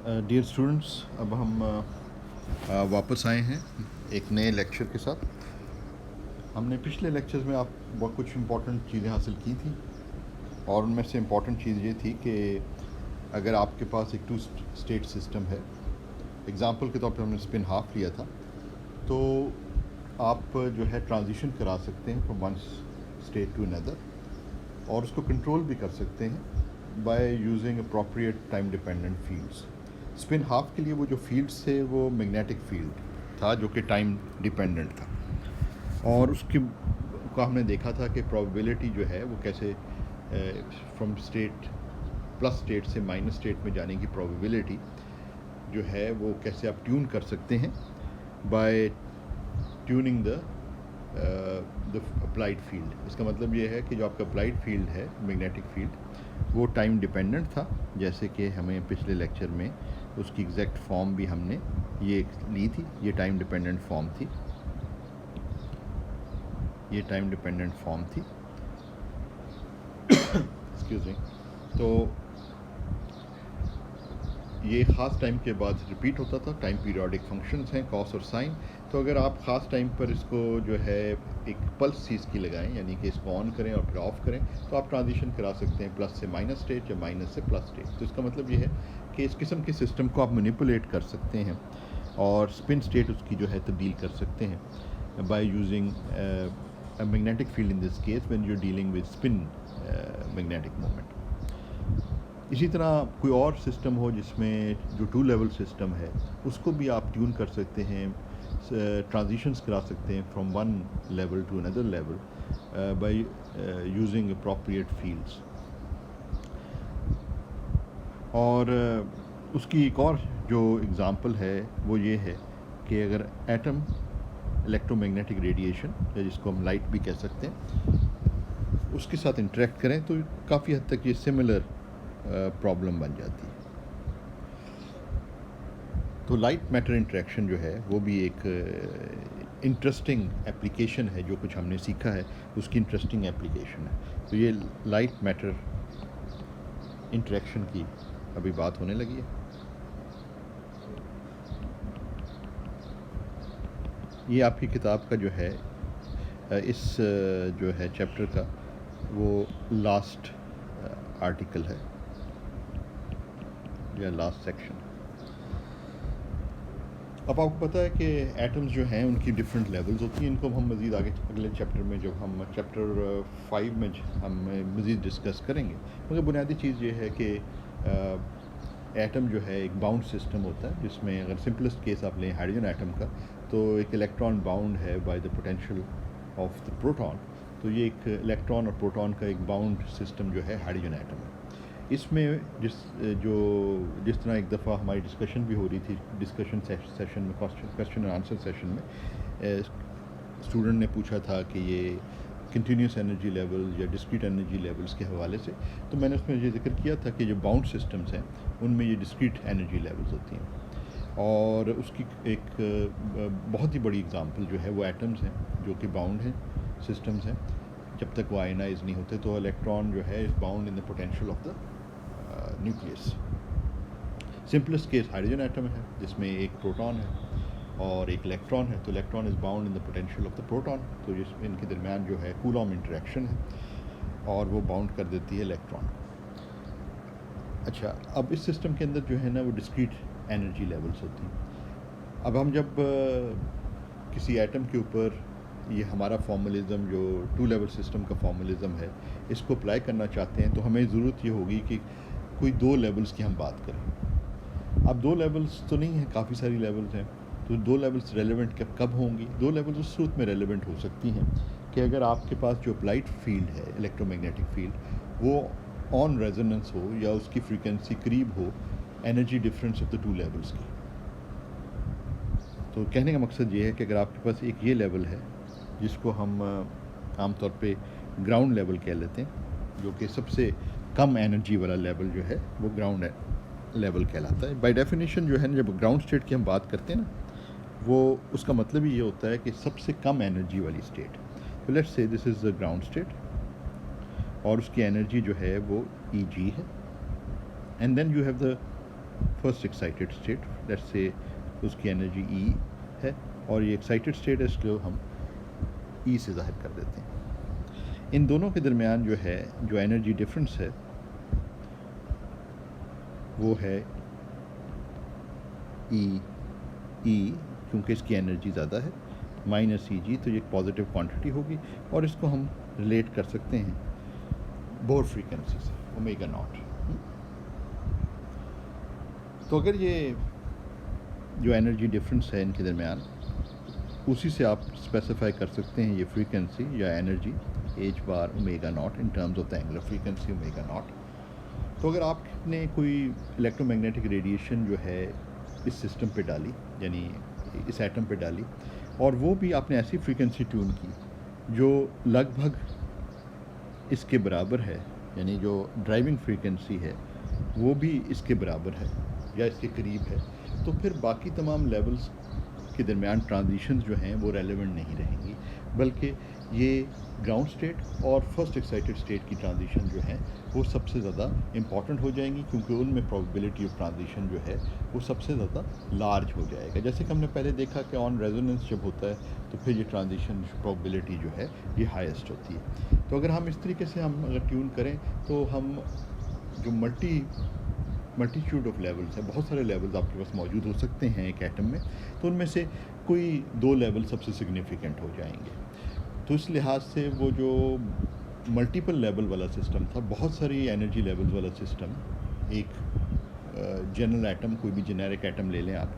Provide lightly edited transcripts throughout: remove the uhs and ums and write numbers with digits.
Dear students, अब हम वापस आए हैं एक नए लेक्चर के साथ। हमने पिछले लेक्चर्स में आप बहुत कुछ इम्पोर्टेंट चीज़ें हासिल की थी, और उनमें से इम्पोर्टेंट चीज़ ये थी कि अगर आपके पास एक टू स्टेट सिस्टम है, एग्ज़ाम्पल के तौर पर हमने स्पिन हाफ लिया था, तो आप जो है ट्रांजिशन करा सकते हैं from one state to another, और उसको कंट्रोल भी कर सकते हैं by using appropriate time dependent fields. Spin half के लिए वो जो फील्ड्स थे वो मैग्नेटिक फील्ड था जो कि टाइम डिपेंडेंट था, और उसकी को हमने देखा था कि प्रोबेबिलिटी जो है वो कैसे फ्रॉम स्टेट प्लस स्टेट से माइनस स्टेट में जाने की प्रोबेबिलिटी जो है वो कैसे आप ट्यून कर सकते हैं by tuning the applied field. इसका मतलब ये है कि जो आपका अप्लाइड फील्ड है, मैग्नेटिक फील्ड, वो टाइम डिपेंडेंट था, जैसे कि हमें पिछले लेक्चर में उसकी एग्जैक्ट फॉर्म भी हमने ये ली थी। ये टाइम डिपेंडेंट फॉर्म थी, ये टाइम डिपेंडेंट फॉर्म थी एक्सक्यूज मी। तो ये ख़ास टाइम के बाद रिपीट होता था। टाइम पीरियोडिक फंक्शंस हैं, कॉस और साइन। तो अगर आप ख़ास टाइम पर इसको जो है एक पल्स चीज़ की लगाएं, यानी कि इसको ऑन करें और फिर ऑफ़ करें, तो आप ट्रांजिशन करा सकते हैं प्लस से माइनस स्टेट या माइनस से प्लस स्टेट। तो इसका मतलब ये है कि इस किस्म के सिस्टम को आप मैनिपुलेट कर सकते हैं और स्पिन स्टेट उसकी जो है तब्दील कर सकते हैं by using magnetic field in this case when you are dealing with spin magnetic moment. इसी तरह कोई और सिस्टम हो जिसमें जो टू लेवल सिस्टम है, उसको भी आप ट्यून कर सकते हैं, ट्रांजिशंस करा सकते हैं from one level to another level by using appropriate fields. और उसकी एक और जो एग्ज़ाम्पल है वो ये है कि अगर एटम इलेक्ट्रोमैग्नेटिक रेडिएशन, या जिसको हम लाइट भी कह सकते हैं, उसके साथ इंटरेक्ट करें तो काफ़ी हद तक ये सिमिलर प्रॉब्लम बन जाती है। तो लाइट मैटर इंटरेक्शन जो है वो भी एक इंटरेस्टिंग एप्लीकेशन है। जो कुछ हमने सीखा है उसकी इंटरेस्टिंग एप्लीकेशन है। तो ये लाइट मैटर इंटरेक्शन की अभी बात होने लगी है। ये आपकी किताब का जो है इस जो है चैप्टर का वो लास्ट आर्टिकल है या लास्ट सेक्शन। अब आपको पता है कि एटम्स जो हैं उनकी डिफरेंट लेवल्स होती हैं। इनको हम मज़ीद आगे अगले चैप्टर में, जब हम चैप्टर 5 में हम मज़ीद डिस्कस करेंगे। मगर बुनियादी चीज़ ये है कि एटम जो है एक बाउंड सिस्टम होता है, जिसमें अगर सिंपलेस्ट केस आप लें हाइड्रोजन एटम का, तो एक इलेक्ट्रॉन बाउंड है by the potential of the proton. तो ये एक इलेक्ट्रॉन और प्रोटॉन का एक बाउंड सिस्टम जो है हाइड्रोजन एटम है। इसमें जिस तरह एक दफ़ा हमारी डिस्कशन भी हो रही थी, डिस्कशन सेशन में, क्वेश्चन और आंसर सेशन में, स्टूडेंट ने पूछा था कि ये कंटिन्यूस एनर्जी लेवल या डिस्क्रीट एनर्जी लेवल्स के हवाले से, तो मैंने उसमें ये जिक्र किया था कि जो बाउंड सिस्टम्स हैं उनमें ये डिस्क्रीट एनर्जी लेवल्स होती हैं। और उसकी एक बहुत ही बड़ी एग्जांपल जो है वो एटम्स हैं, जो कि बाउंड हैं सिस्टम्स हैं। जब तक वो आयनाइज नहीं होते तो इलेक्ट्रॉन जो है is bound in the potential of the nucleus. Simplest case hydrogen atom है, जिसमें एक प्रोटॉन है और एक इलेक्ट्रॉन है। तो electron is bound in the potential of the proton. तो इनके दरमियान जो है कूलॉम इंटरेक्शन है और वो बाउंड कर देती है इलेक्ट्रॉन। अच्छा, अब इस सिस्टम के अंदर जो है ना वो डिस्क्रीट एनर्जी लेवल्स होती हैं। अब हम जब किसी एटम के ऊपर ये हमारा फॉर्मलिज़म जो टू लेवल सिस्टम का फॉर्मलिज़म है, इसको अप्लाई करना चाहते हैं, तो हमें ज़रूरत ये होगी कि कोई दो लेवल्स की हम बात करें। अब दो लेवल्स तो नहीं हैं, काफ़ी सारी लेवल्स हैं। तो दो लेवल्स रेलेवेंट कब होंगी? दो लेवल्स उस सूरत में रेलेवेंट हो सकती हैं कि अगर आपके पास जो अप्लाइड फील्ड है, इलेक्ट्रोमैग्नेटिक फील्ड, वो ऑन रेजोनेंस हो या उसकी फ्रीक्वेंसी करीब हो energy difference of the two levels की। तो कहने का मकसद ये है कि अगर आपके पास एक ये लेवल है जिसको हम आमतौर पे ग्राउंड लेवल कह लेते हैं, जो कि सबसे कम एनर्जी वाला लेवल जो है वो ग्राउंड लेवल कहलाता है। बाय डेफिनेशन जो है ना, जब ग्राउंड स्टेट की हम बात करते हैं ना, वो उसका मतलब ही ये होता है कि सबसे कम एनर्जी वाली स्टेट। तो let's say this is the ground state और उसकी एनर्जी जो है वो Eg है। And then you have the first excited state, let's say उसकी एनर्जी ई है और ये एक्साइटेड स्टेट है, इसको हम ई से ज़ाहिर कर देते हैं। इन दोनों के दरमियान जो है जो एनर्जी डिफरेंस है वो है ई क्योंकि इसकी एनर्जी ज़्यादा है माइनस ई जी, तो ये पॉजिटिव क्वांटिटी होगी और इसको हम रिलेट कर सकते हैं बोर फ्रीक्वेंसी से, ओमेगा नॉट। तो अगर ये जो एनर्जी डिफरेंस है इनके दरमियान, उसी से आप स्पेसिफाई कर सकते हैं ये फ्रीक्वेंसी या energy H bar omega not in terms of the angular frequency omega naught. तो अगर आपने कोई इलेक्ट्रोमैग्नेटिक रेडिएशन जो है इस सिस्टम पे डाली, यानी इस एटम पे डाली, और वो भी आपने ऐसी फ्रीक्वेंसी ट्यून की जो लगभग इसके बराबर है, यानी जो ड्राइविंग फ्रीक्वेंसी है वो भी इसके बराबर है या इसके करीब है, तो फिर बाकी तमाम लेवल्स के दरमियान ट्रांजिशंस जो हैं वो रेलेवेंट नहीं रहेंगी, बल्कि ये ग्राउंड स्टेट और फर्स्ट एक्साइटेड स्टेट की ट्रांजिशन जो है वो सबसे ज़्यादा इम्पॉर्टेंट हो जाएंगी, क्योंकि उनमें प्रोबेबिलिटी ऑफ ट्रांजिशन जो है वो सबसे ज़्यादा लार्ज हो जाएगा। जैसे कि हमने पहले देखा कि ऑन रेजोनेंस जब होता है तो फिर ये ट्रांजिशन प्रोबेबिलिटी जो है ये हाईएस्ट होती है। तो अगर हम इस तरीके से हम अगर ट्यून करें तो हम जो मल्टीट्यूड ऑफ लेवल्स है, बहुत सारे लेवल्स आपके पास मौजूद हो सकते हैं एक एटम में, तो उनमें से कोई 2 लेवल सबसे सिग्निफिकेंट हो जाएंगे। तो इस लिहाज से वो जो मल्टीपल लेवल वाला सिस्टम था, बहुत सारी एनर्जी लेवल्स वाला सिस्टम, एक जनरल एटम, कोई भी जेनेरिक एटम ले लें आप,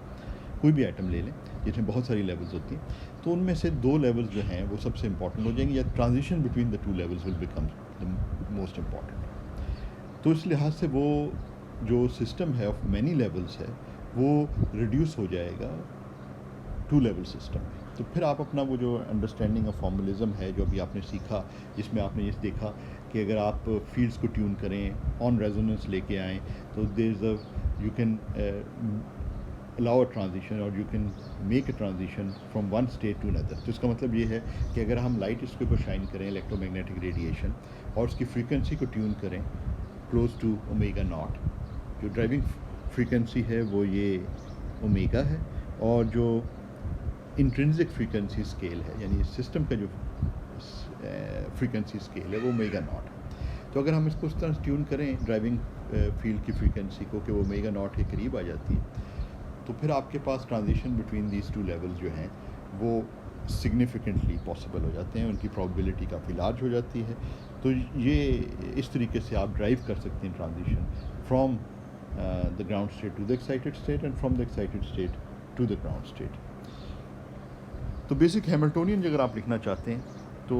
कोई भी एटम ले लें जिसमें बहुत सारी लेवल्स होती हैं, तो उनमें से 2 लेवल्स जो हैं वो सबसे इंपॉर्टेंट हो जाएंगे, या transition between the 2 levels will become the most important. तो इस लिहाज से वो जो सिस्टम है ऑफ मैनी लेवल्स है वो रिड्यूस हो जाएगा 2 लेवल सिस्टम में। तो फिर आप अपना वो जो अंडरस्टैंडिंग ऑफ फॉर्मुलिज्म है जो अभी आपने सीखा, जिसमें आपने ये देखा कि अगर आप फील्ड्स को ट्यून करें, ऑन रेजोनेंस लेके आएँ, तो there is a you can allow a transition और you can make a transition from one state to another. तो इसका मतलब ये है कि अगर हम लाइट इसके ऊपर शाइन करें, इलेक्ट्रोमैग्नेटिक रेडिएशन, और उसकी फ्रीक्वेंसी को ट्यून करें क्लोज टू ओमेगा नॉट, जो ड्राइविंग फ्रीक्वेंसी है वो ये ओमेगा है, और जो इंट्रिंसिक फ्रीक्वेंसी स्केल है, यानी सिस्टम का जो फ्रीक्वेंसी स्केल है वो ओमेगा नॉट है। तो अगर हम इसको उस तरह ट्यून करें ड्राइविंग फील्ड की फ्रीक्वेंसी को कि वो ओमेगा नॉट के करीब आ जाती है, तो फिर आपके पास ट्रांजिशन बिटवीन दीज 2 लेवल्स जो हैं वो सिग्निफिकेंटली पॉसिबल हो जाते हैं, उनकी प्रोबेबिलिटी काफ़ी लार्ज हो जाती है। तो ये इस तरीके से आप ड्राइव कर सकते हैं transition from the ground state to the excited state and from the excited state to the ground state। तो बेसिक हैमिल्टोनियन अगर आप लिखना चाहते हैं तो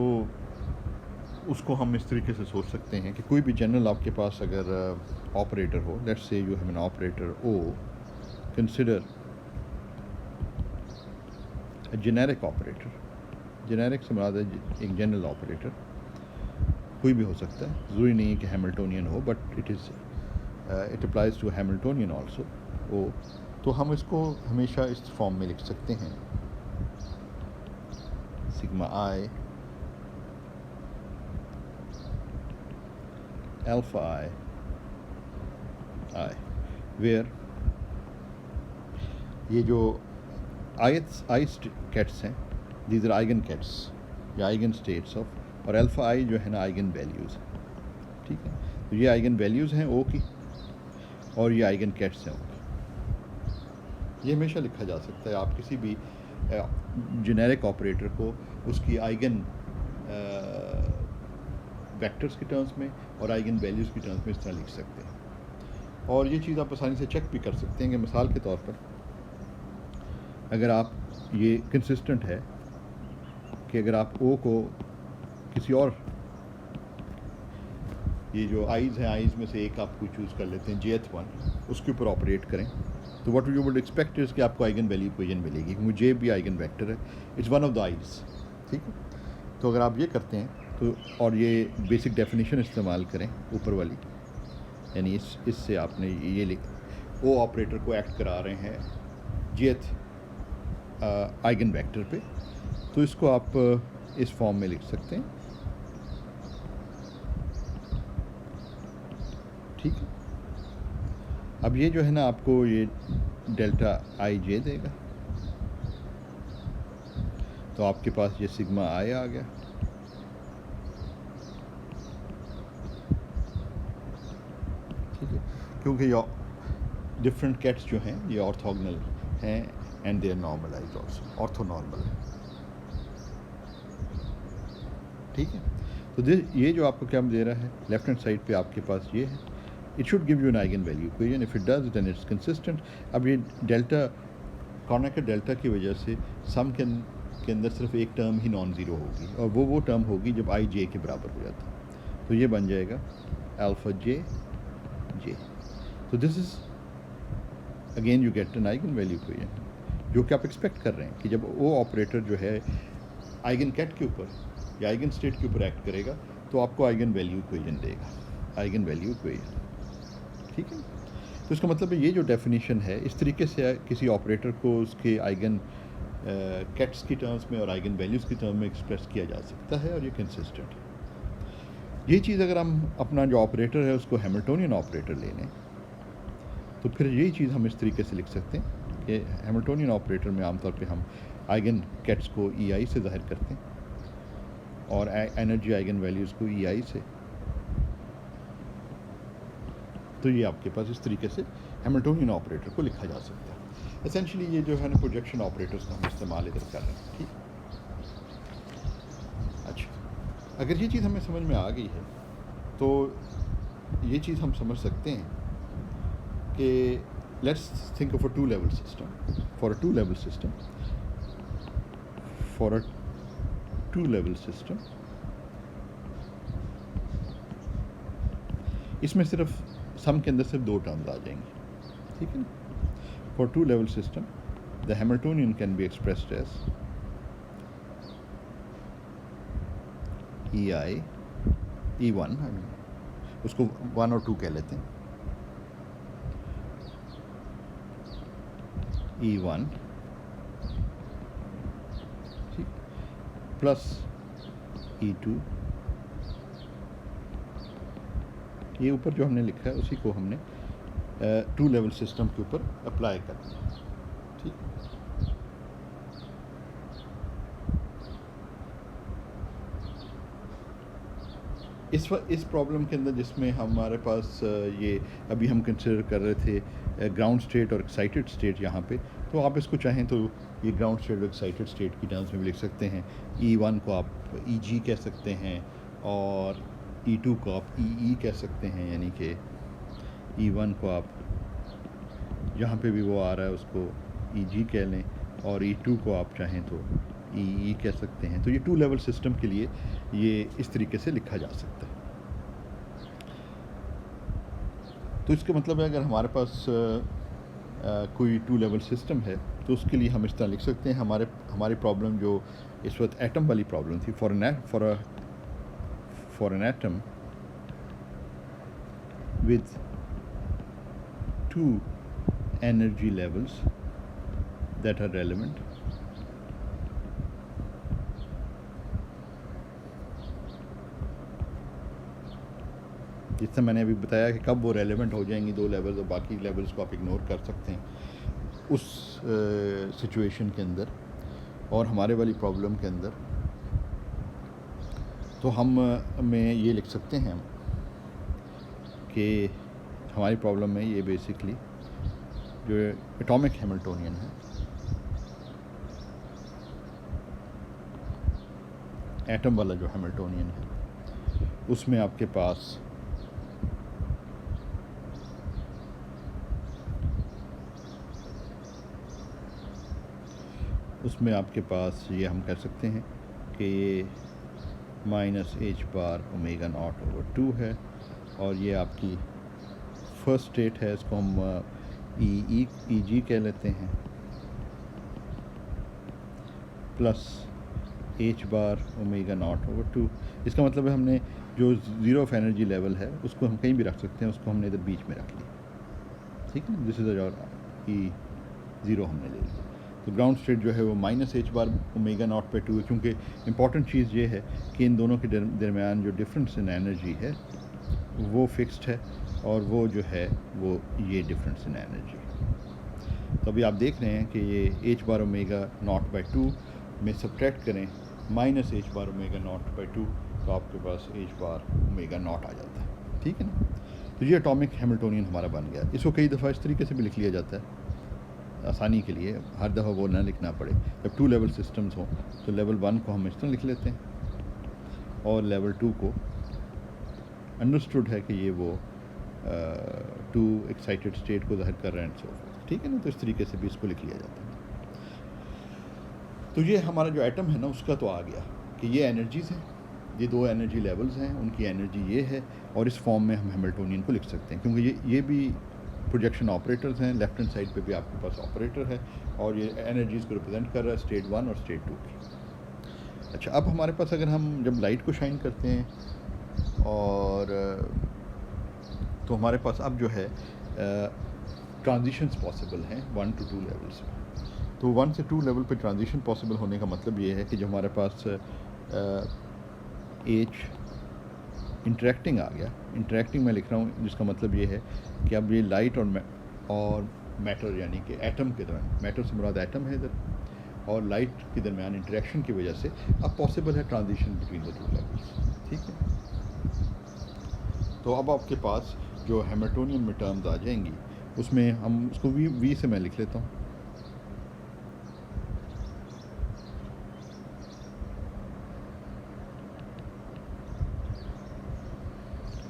उसको हम इस तरीके से सोच सकते हैं कि कोई भी जनरल आपके पास अगर ऑपरेटर हो, let's say you have an operator O, consider a generic operator, generic से मुराद है एक जनरल ऑपरेटर, कोई भी हो सकता है, ज़रूरी नहीं है कि हैमिल्टोनियन हो, but it applies to Hamiltonian also ओ। तो हम इसको हमेशा इस फॉर्म में लिख सकते हैं, sigma i alpha i, where ये जो आई कैट्स हैं, दीज आर आइगन कैट्स या आइगन स्टेट्स ऑफ, और अल्फा आई जो है ना आइगन वैल्यूज़, ठीक है। तो ये आइगन वैल्यूज़ हैं ओ की, और ये आइगन कैट्स हैं ओ की। ये हमेशा लिखा जा सकता है, आप किसी भी जेनेरिक ऑपरेटर को उसकी आइगन वेक्टर्स के टर्म्स में और आइगन वैल्यूज़ की टर्म्स में इस तरह लिख सकते हैं। और ये चीज़ आप आसानी से चेक भी कर सकते हैं कि मिसाल के तौर पर अगर आप ये कंसिस्टेंट है कि अगर आप ओ को किसी और, ये जो आइज़ हैं, आइज़ में से एक आप कोई चूज़ कर लेते हैं jth वन, उसके ऊपर ऑपरेट करें, तो what you would expect is कि आपको आइगन वैल्यू इक्वेशन मिलेगी, क्योंकि जे भी आइगन वेक्टर है, it's one of the eyes, ठीक है। तो अगर आप ये करते हैं तो, और ये बेसिक डेफिनेशन इस्तेमाल करें ऊपर वाली, यानी इससे आपने ये लिख ओ ऑपरेटर को एक्ट करा रहे हैं jth आइगन वेक्टर पे, तो इसको आप इस फॉर्म में लिख सकते हैं, ठीक है। अब ये जो है ना आपको ये डेल्टा आई जे देगा, तो आपके पास ये सिग्मा आई आ गया। ठीक है, क्योंकि ये डिफरेंट कैट्स जो हैं ये ऑर्थोगोनल हैं and they are normalised also, orthonormal है। ठीक है, तो ये जो आपको क्या दे रहा है लेफ्ट हैंड साइड पे आपके पास ये है, it should give you an eigen value equation, if it does then it's consistent. अब ये डेल्टा कॉर्नर के डेल्टा की वजह से सम के अंदर सिर्फ एक टर्म ही नॉन ज़ीरो होगी, और वो टर्म होगी जब आई जे के बराबर हो जाता है, तो ये बन जाएगा अल्फ़ा जे जे। तो this is again you get an eigen value equation, जो कि आप एक्सपेक्ट कर रहे हैं कि जब वो ऑपरेटर जो है आइगन कैट के ऊपर या आइगन स्टेट के ऊपर एक्ट करेगा तो आपको आइगन वैल्यू इक्वेशन देगा, आइगन वैल्यू इक्वेशन। ठीक है, तो इसका मतलब है ये जो डेफिनेशन है इस तरीके से किसी ऑपरेटर को उसके आइगन कैट्स की टर्म्स में और आइगन वैल्यूज़ की टर्म में एक्सप्रेस किया जा सकता है, और ये कंसिस्टेंट है। ये चीज़ अगर हम अपना जो ऑपरेटर है उसको हैमिल्टोनियन ऑपरेटर ले लें तो फिर यही चीज़ हम इस तरीके से लिख सकते हैं कि हैमिल्टोनियन ऑपरेटर में आमतौर पे हम आइगन कैट्स को ई आई से ज़ाहिर करते हैं और एनर्जी आइगन वैल्यूज़ को ई आई से। तो ये आपके पास इस तरीके से हैमिल्टोनियन ऑपरेटर को लिखा जा सकता है। एसेंशली ये जो है ना प्रोजेक्शन ऑपरेटर्स का हम इस्तेमाल इधर कर रहे हैं। ठीक, अच्छा, अगर ये चीज़ हमें समझ में आ गई है तो ये चीज़ हम समझ सकते हैं कि let's think of a two level system, for a two level system, for a two level system, इसमें सिर्फ सम के अंदर सिर्फ दो टर्म्स आ जाएंगी। ठीक है ना, for two level system the Hamiltonian can be expressed as EI E1, उसको 1 और 2 कह लेते हैं, E1 ठीक प्लस E2, ये ऊपर जो हमने लिखा है उसी को हमने टू लेवल सिस्टम के ऊपर अप्लाई करना है। ठीक, इस प्रॉब्लम के अंदर जिसमें हमारे पास ये अभी हम कंसिडर कर रहे थे ग्राउंड स्टेट और एक्साइटेड स्टेट यहाँ पे, तो आप इसको चाहें तो ये ग्राउंड स्टेट और एक्साइटेड स्टेट की टर्म्स में भी लिख सकते हैं। E1 को आप EG कह सकते हैं और E2 को आप EE कह सकते हैं, यानी कि E1 को आप जहाँ पे भी वो आ रहा है उसको EG कह लें और E2 को आप चाहें तो EE कह सकते हैं। तो ये टू लेवल सिस्टम के लिए ये इस तरीके से लिखा जा सकता है। तो इसका मतलब है अगर हमारे पास कोई टू लेवल सिस्टम है तो उसके लिए हम इस तरह लिख सकते हैं। हमारी प्रॉब्लम जो इस वक्त एटम वाली प्रॉब्लम थी, for an atom with two energy levels that are relevant, जिससे मैंने अभी बताया कि कब वो रेलेवेंट हो जाएंगी दो लेवल्स और बाकी लेवल्स को आप इग्नोर कर सकते हैं उस सिचुएशन के अंदर और हमारे वाली प्रॉब्लम के अंदर। तो हम में ये लिख सकते हैं कि हमारी प्रॉब्लम में ये बेसिकली जो एटॉमिक हैमिल्टोनियन है, एटम वाला जो हैमिल्टोनियन है, उसमें आपके पास ये हम कह सकते हैं कि ये -h⁻⁴ है और ये आपकी फर्स्ट स्टेट है, इसको हम EG कह लेते हैं, प्लस h⁻⁴/2। इसका मतलब है हमने जो ज़ीरो ऑफ एनर्जी लेवल है उसको हम कहीं भी रख सकते हैं, उसको हमने इधर बीच में रख लिया। ठीक है, दिस इज़ योर E0 हमने ले लिया। तो ग्राउंड स्टेट जो है वो -h⁻⁴/2 है, क्योंकि इम्पॉर्टेंट चीज़ ये है कि इन दोनों के दरमियान जो डिफरेंस इन एनर्जी है वो फिक्स्ड है और वो जो है वो ये डिफरेंस इन एनर्जी। तो अभी आप देख रहे हैं कि ये H bar omega naught by two में सब्ट्रैक्ट करें minus H bar omega naught by two, तो आपके पास एच बार ओमेगा नॉट आ जाता है, ठीक है ना। तो ये एटॉमिक हैमिल्टोनियन हमारा बन गया। इसको कई दफ़ा इस तरीके से भी लिख लिया जाता है आसानी के लिए, हर दफ़ा वो ना लिखना पड़े। जब टू लेवल सिस्टम्स हों तो लेवल वन को हम इस तरह लिख लेते हैं और लेवल टू को अंडरस्टूड है कि ये वो टू एक्साइटेड स्टेट को ज़ाहिर कर रहे हैं, सो ठीक है ना। तो इस तरीके से भी इसको लिख लिया जाता है। तो ये हमारा जो एटम है ना उसका तो आ गया कि ये एनर्जीज़ हैं, ये दो एनर्जी लेवल्स हैं, उनकी एनर्जी ये है, और इस फॉर्म में हम हैमिल्टोनियन को लिख सकते हैं क्योंकि ये भी प्रोजेक्शन ऑपरेटर्स हैं। लेफ्ट हैंड साइड पे भी आपके पास ऑपरेटर है और ये एनर्जीज़ को रिप्रेजेंट कर रहा है स्टेट वन और स्टेट टू की। अच्छा, अब हमारे पास अगर हम जब लाइट को शाइन करते हैं और तो हमारे पास अब जो है ट्रांजिशंस पॉसिबल हैं 1 to 2 लेवल्स में। तो 1 से 2 लेवल पे ट्रांजिशन पॉसिबल होने का मतलब ये है कि जो हमारे पास एच इंटरेक्टिंग आ गया, इंटरेक्टिंग मैं लिख रहा हूँ जिसका मतलब ये है कि अब ये लाइट और मैटर यानी कि एटम के दरमियान, मैटर से मुराद एटम है इधर, और लाइट के दरमियान इंटरेक्शन की वजह से अब पॉसिबल है transition between the two levels, ठीक है। तो अब आपके पास जो हैमिल्टोनियन में टर्म्स आ जाएंगी उसमें हम उसको वी से मैं लिख लेता हूँ।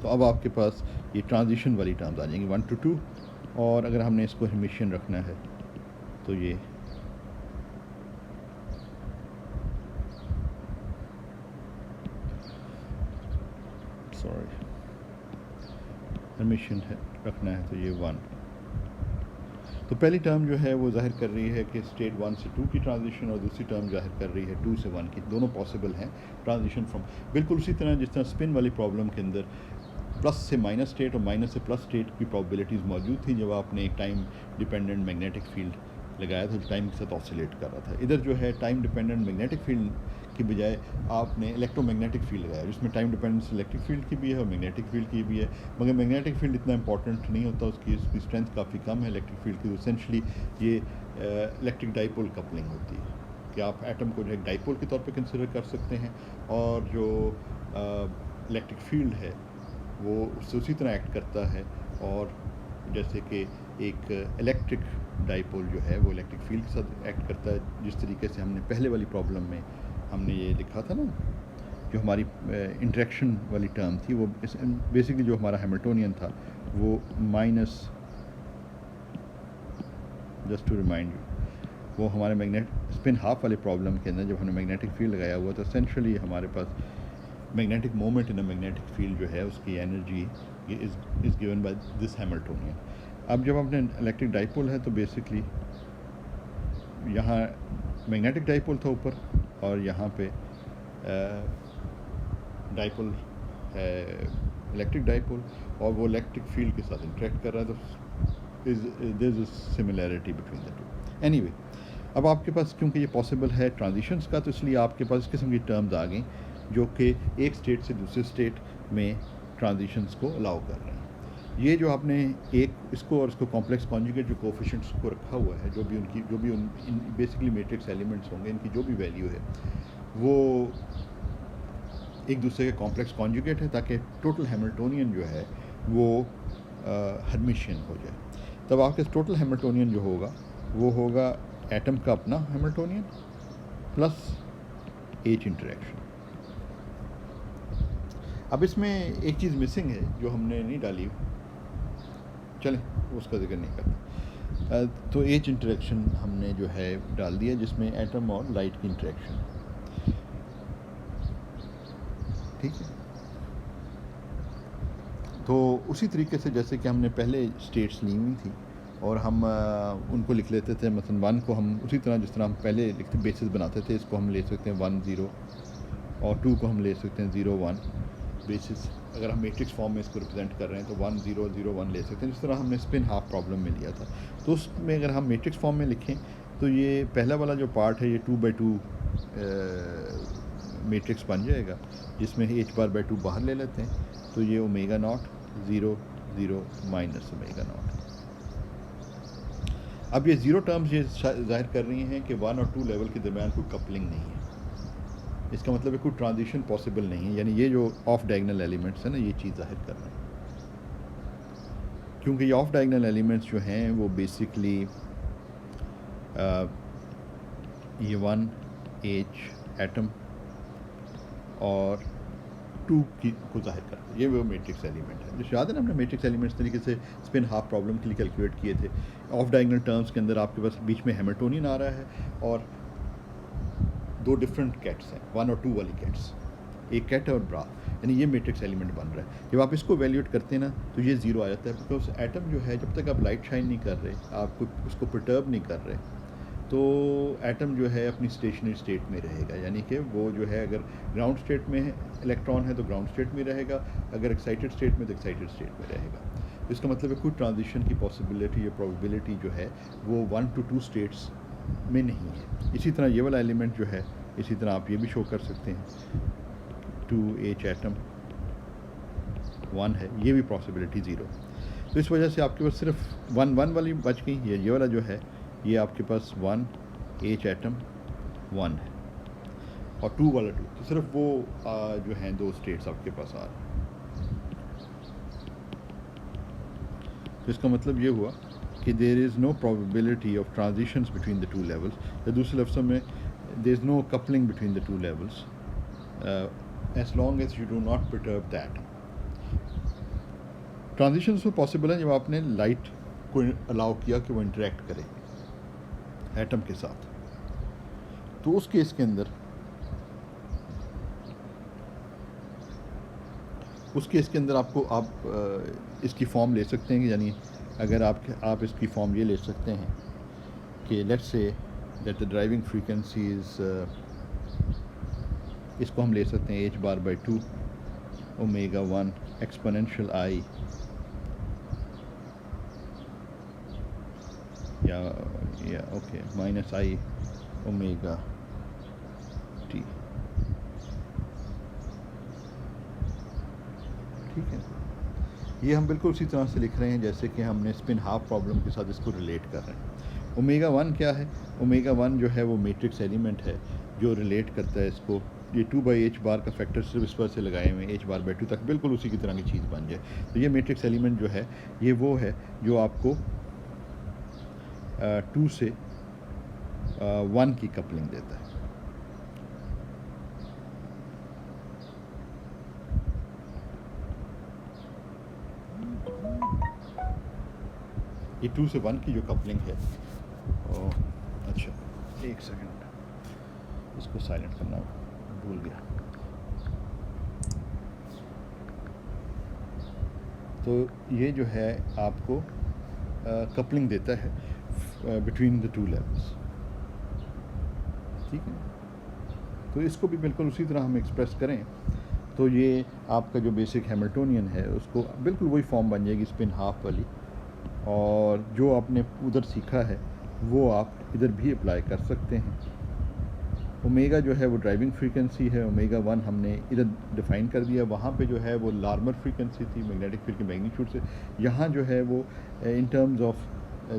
तो अब आपके पास ये ट्रांजिशन वाली टर्म्स आ जाएंगी 1 to 2, और अगर हमने इसको हर्मिशियन रखना है तो ये हर्मिशियन है रखना है तो ये 1। तो पहली टर्म जो है वो जाहिर कर रही है कि स्टेट 1 से 2 की ट्रांजिशन, और दूसरी टर्म जाहिर कर रही है 2 से 1 की। दोनों पॉसिबल हैं ट्रांजिशन फ्रॉम, बिल्कुल उसी तरह जिस तरह स्पिन वाली प्रॉब्लम के अंदर प्लस से माइनस स्टेट और माइनस से प्लस स्टेट की प्रॉबिलिटीज़ मौजूद थी जब आपने एक टाइम डिपेंडेंट मैग्नेटिक फील्ड लगाया था जो टाइम के साथ ऑसिलेट कर रहा था। इधर जो है टाइम डिपेंडेंट मैग्नेटिक फील्ड की बजाय आपने इलेक्ट्रोमैग्नेटिक फील्ड लगाया जिसमें टाइम डिपेंडेंस इलेक्ट्रिक फील्ड की भी है और मैग्नेटिक फील्ड की भी है, मगर मैग्नेटिक फील्ड इतना इंपॉर्टेंट नहीं होता, उसकी स्ट्रेंथ काफ़ी कम है इलेक्ट्रिक फील्ड की। तो एसेंशली ये इलेक्ट्रिक डाइपोल कपलिंग होती है कि आप एटम को जो है डाइपोल के तौर पे कंसिडर कर सकते हैं, और जो इलेक्ट्रिक फील्ड है वो उससे उसी तरह एक्ट करता है, और जैसे कि एक इलेक्ट्रिक डाइपोल जो है वो इलेक्ट्रिक फील्ड के साथ एक्ट करता है, जिस तरीके से हमने पहले वाली प्रॉब्लम में हमने ये लिखा था ना, जो हमारी इंटरेक्शन वाली टर्म थी वो बेसिकली जो हमारा हैमिल्टोनियन था वो minus, just to remind you, वो हमारे स्पिन हाफ वाले प्रॉब्लम के अंदर जब हमने मैग्नेटिक फील्ड लगाया हुआ तो एसेंशली हमारे पास magnetic moment in a magnetic field जो है उसकी energy is given by this Hamiltonian. अब जब अपने इलेक्ट्रिक डाइपोल है तो बेसिकली यहाँ मैग्नेटिक डाइपोल था ऊपर, और यहाँ पे डाइपोल है इलेक्ट्रिक डाइपोल, और वो इलेक्ट्रिक फील्ड के साथ इंटरेक्ट कर रहा है, तो there is a similarity between the two. Anyway, अब आपके पास क्योंकि ये पॉसिबल है ट्रांजिशंस का, तो इसलिए आपके पास इस किस्म की टर्म्स आ गई जो कि एक स्टेट से दूसरे स्टेट में ट्रांजिशंस को अलाउ कर रहे हैं। ये जो आपने एक इसको और इसको कॉम्प्लेक्स कॉन्जुगेट जो कोफिशिएंट्स को रखा हुआ है, जो भी बेसिकली मैट्रिक्स एलिमेंट्स होंगे, इनकी जो भी वैल्यू है वो एक दूसरे के कॉम्प्लेक्स कॉन्जुगेट है ताकि टोटल हैमिल्टोनियन जो है वो हर्मिशियन हो जाए। तब आपके टोटल हैमिल्टोनियन जो होगा वो होगा एटम का अपना हैमिल्टोनियन प्लस एच इंटरेक्शन। अब इसमें एक चीज़ मिसिंग है जो हमने नहीं डाली, चलें उसका जिक्र नहीं करते। तो एच इंटरेक्शन हमने जो है डाल दिया जिसमें एटम और लाइट की इंटरेक्शन, ठीक है। तो उसी तरीके से जैसे कि हमने पहले स्टेट्स ली हुई थी और हम उनको लिख लेते थे, मसलन 1 को हम उसी तरह जिस तरह हम पहले लिखते बेसिस बनाते थे, इसको हम ले सकते हैं 1 0, और 2 को हम ले सकते हैं 0 1 बेसिस। अगर हम मैट्रिक्स फॉर्म में इसको रिप्रेजेंट कर रहे हैं तो 1 0 0 1 ले सकते हैं, जिस तरह हमने स्पिन हाफ प्रॉब्लम में लिया था। तो उसमें अगर हम मैट्रिक्स फॉर्म में लिखें तो ये पहला वाला जो पार्ट है ये 2/2 मैट्रिक्स बन जाएगा, जिसमें h बार बाई 2 बाहर ले लेते हैं, तो ये omega naught 0 0 minus omega naught. अब ये ज़ीरो टर्म्स ये ज़ाहिर कर रही हैं कि 1 और 2 लेवल के दरमियान कोई कपलिंग नहीं है। इसका मतलब है कोई ट्रांजिशन पॉसिबल नहीं है, यानी ये जो ऑफ डायगोनल एलिमेंट्स हैं ना, ये चीज़ ज़ाहिर कर रहे हैं। क्योंकि ये ऑफ डायगोनल एलिमेंट्स जो हैं वो बेसिकली ये 1 H एटम और 2 को जाहिर करता है। ये वो मैट्रिक्स एलिमेंट है। जो याद है ना, हमने मैट्रिक्स एलिमेंट्स तरीके से स्पिन हाफ प्रॉब्लम के लिए कैलकुलेट किए थे। ऑफ डायगोनल टर्म्स के अंदर आपके पास बीच में हैमिल्टोनियन आ रहा है और 2 डिफरेंट कैट्स हैं, 1 और 2 वाली कैट्स, एक कैट और ब्रा, यानी ये मैट्रिक्स एलिमेंट बन रहा है। जब आप इसको वैल्यूएट करते हैं ना तो ये ज़ीरो आ जाता है, बिकॉज एटम जो है जब तक आप लाइट शाइन नहीं कर रहे, आप उसको परटर्ब नहीं कर रहे, तो एटम जो है अपनी स्टेशनरी स्टेट में रहेगा। यानी कि वो जो है अगर ग्राउंड स्टेट में इलेक्ट्रॉन है तो ग्राउंड स्टेट में रहेगा, अगर एक्साइटेड स्टेट में तो एक्साइटेड स्टेट में रहेगा। तो इसका मतलब है कोई ट्रांजिशन की पॉसिबिलिटी या प्रोबेबिलिटी जो है वो 1 to 2 स्टेट्स में नहीं है। इसी तरह ये वाला एलिमेंट जो है, इसी तरह आप ये भी शो कर सकते हैं 2H एटम 1 है, ये भी पॉसिबिलिटी ज़ीरो। तो इस वजह से आपके पास सिर्फ 1 1 वाली बच गई। ये वाला जो है ये आपके पास 1H एटम 1 है और 2 वाला 2, तो सिर्फ वो जो हैं 2 स्टेट्स आपके पास आ रहे हैं। तो इसका मतलब ये हुआ कि there is no probability of transitions between the 2 levels, या दूसरे लफ्ज़ों में there is no coupling between the 2 levels as long as you do not perturb the atom. Transitions तो पॉसिबल है जब आपने लाइट को अलाउ किया कि वो इंटरेक्ट करे एटम के साथ। तो उस केस के अंदर आपको आप इसकी फॉर्म ले सकते हैं, यानी अगर आप इसकी फॉर्म ये ले सकते हैं कि let's say that the driving frequency is, इसको हम ले सकते हैं h/2 ओमेगा 1 एक्सपोनेंशियल i या okay minus i omega t। ठीक है, ये हम बिल्कुल उसी तरह से लिख रहे हैं जैसे कि हमने स्पिन हाफ प्रॉब्लम के साथ इसको रिलेट कर रहे हैं। ओमेगा 1 क्या है? ओमेगा 1 जो है वो मैट्रिक्स एलिमेंट है जो रिलेट करता है इसको। ये 2/h बार का फैक्टर सिर्फ इस पर से लगाए हुए हैं h/2 तक, बिल्कुल उसी की तरह की चीज़ बन जाए। तो ये मैट्रिक्स एलिमेंट जो है ये वो है जो आपको 2 से 1 की कपलिंग देता है। ये 2 से 1 की जो कपलिंग है, अच्छा एक सेकंड, इसको साइलेंट करना भूल गया। तो ये जो है आपको कपलिंग देता है बिटवीन द 2 लेवल्स। ठीक है, तो इसको भी बिल्कुल उसी तरह हम एक्सप्रेस करें तो ये आपका जो बेसिक हैमिल्टोनियन है उसको बिल्कुल वही फॉर्म बन जाएगी स्पिन हाफ वाली, और जो आपने उधर सीखा है वो आप इधर भी अप्लाई कर सकते हैं। ओमेगा जो है वो ड्राइविंग फ्रीक्वेंसी है, ओमेगा 1 हमने इधर डिफ़ाइन कर दिया, वहाँ पे जो है वो लार्मर फ्रीक्वेंसी थी मैग्नेटिक फील्ड के मैग्नीट्यूड से। यहाँ जो है वो in terms of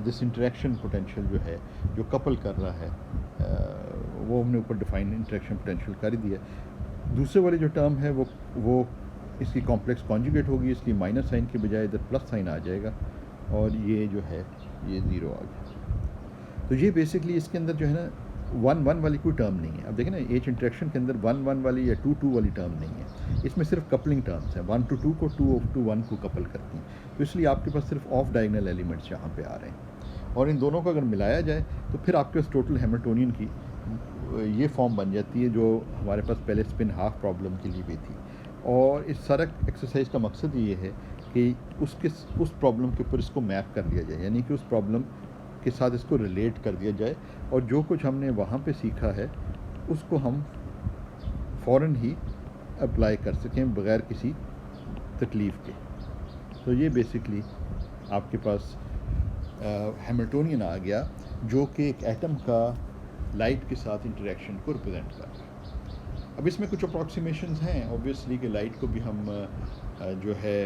this interaction potential जो है जो कपल कर रहा है वो हमने ऊपर डिफ़ाइन इंटरेक्शन पोटेंशियल कर ही दिया। दूसरे वाली जो टर्म है वो इसकी कॉम्प्लेक्स कॉन्जुगेट होगी, इसकी माइनस साइन के बजाय इधर प्लस साइन आ जाएगा और ये जो है ये ज़ीरो आ गया। तो ये बेसिकली इसके अंदर जो है ना 1 वाली कोई टर्म नहीं है। अब देखें ना एच इंटरेक्शन के अंदर 1 वाली या 2 वाली टर्म नहीं है, इसमें सिर्फ कपलिंग टर्म्स हैं। 1 to 2 को 2 to 1 को कपल करती हैं, तो इसलिए आपके पास सिर्फ ऑफ डायगोनल एलिमेंट्स यहाँ पे आ रहे हैं। और इन दोनों को अगर मिलाया जाए तो फिर आपके पास टोटल हैमिल्टोनियन की ये फॉर्म बन जाती है जो हमारे पास पहले स्पिन हाफ प्रॉब्लम के लिए भी थी। और इस सारा एक्सरसाइज का मकसद ये है कि उस प्रॉब्लम के ऊपर इसको मैप कर लिया जाए, यानी कि उस प्रॉब्लम के साथ इसको रिलेट कर दिया जाए और जो कुछ हमने वहाँ पे सीखा है उसको हम फ़ौरन ही अप्लाई कर सकें बग़ैर किसी तकलीफ़ के। तो ये बेसिकली आपके पास हैमिल्टोनियन आ गया जो कि एक एटम का लाइट के साथ इंटरेक्शन को रिप्रेजेंट कर रहा है। अब इसमें कुछ अप्रॉक्सीमेशंस हैं ऑब्वियसली कि लाइट को भी हम जो है